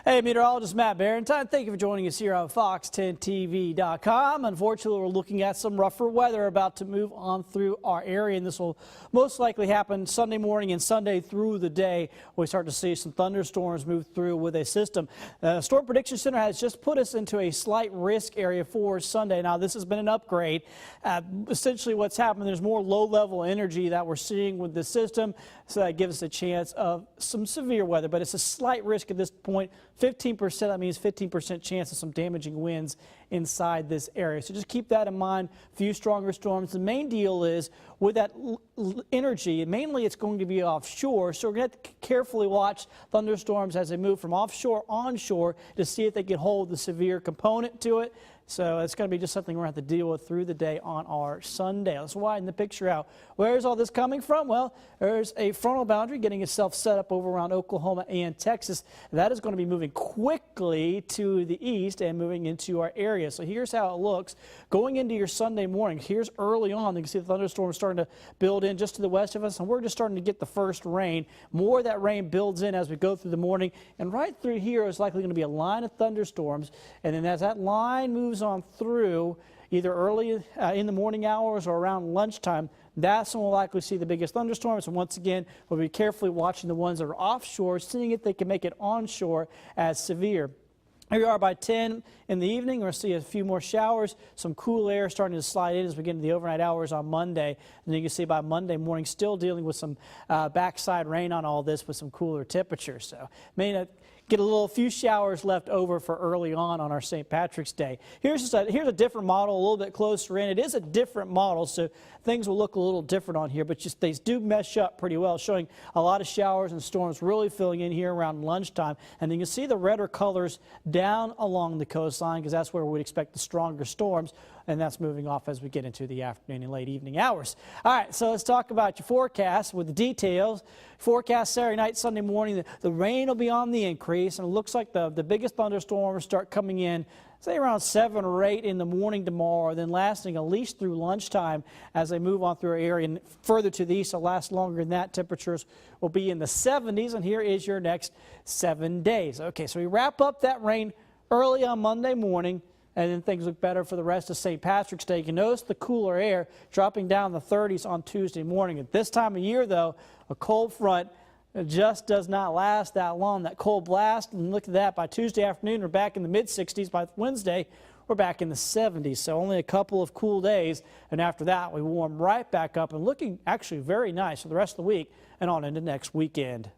Hey, meteorologist Matt Barrentine, thank you for joining us here on Fox10TV.com. Unfortunately, we're looking at some rougher weather about to move on through our area, and this will most likely happen Sunday morning and Sunday through the day. We start to see some thunderstorms move through with a system. The Storm Prediction Center has just put us into a slight risk area for Sunday. Now, this has been an upgrade. Essentially, what's happened, there's more low-level energy that we're seeing with the system, so that gives us a chance of some severe weather, but it's a slight risk at this point. 15%, that means 15% chance of some damaging winds inside this area. So just keep that in mind. A few stronger storms. The main deal is with that energy, mainly it's going to be offshore. So we're going to have to carefully watch thunderstorms as they move from offshore onshore to see if they can hold the severe component to it. So it's going to be just something we're going to have to deal with through the day on our Sunday. Let's widen the picture out. Where is all this coming from? Well, there's a frontal boundary getting itself set up over around Oklahoma and Texas. That is going to be moving quickly to the east and moving into our area. So here's how it looks. Going into your Sunday morning, here's early on. You can see the thunderstorm starting to build in just to the west of us, and we're just starting to get the first rain. More of that rain builds in as we go through the morning, and right through here is likely going to be a line of thunderstorms. And then as that line moves on through, either early in the morning hours or around lunchtime, that's when we'll likely see the biggest thunderstorms. And once again, we'll be carefully watching the ones that are offshore, seeing if they can make it onshore as severe. Here we are by 10 in the evening. We're going to see a few more showers, some cool air starting to slide in as we get into the overnight hours on Monday. And you can see by Monday morning still dealing with some backside rain on all this with some cooler temperatures. So may not get a few showers left over for early on our St. Patrick's Day. Here's a different model, a little bit closer in. It is a different model, so things will look a little different on here, but just they do mesh up pretty well, showing a lot of showers and storms really filling in here around lunchtime. And you can see the redder colors down along the coastline because that's where we'd expect the stronger storms, and that's moving off as we get into the afternoon and late evening hours. All right, so let's talk about your forecast with the details. Forecast Saturday night, Sunday morning, the rain will be on the increase, and it looks like the biggest thunderstorms start coming in, say around 7 or 8 in the morning tomorrow, then lasting at least through lunchtime as they move on through our area. And further to the east, will last longer than that. Temperatures will be in the 70s, and here is your next 7 days. Okay, so we wrap up that rain early on Monday morning, and then things look better for the rest of St. Patrick's Day. You can notice the cooler air dropping down the 30s on Tuesday morning. At this time of year, though, a cold front just does not last that long. That cold blast, and look at that, by Tuesday afternoon, we're back in the mid-60s. By Wednesday, we're back in the 70s. So only a couple of cool days, and after that, we warm right back up and looking actually very nice for the rest of the week and on into next weekend.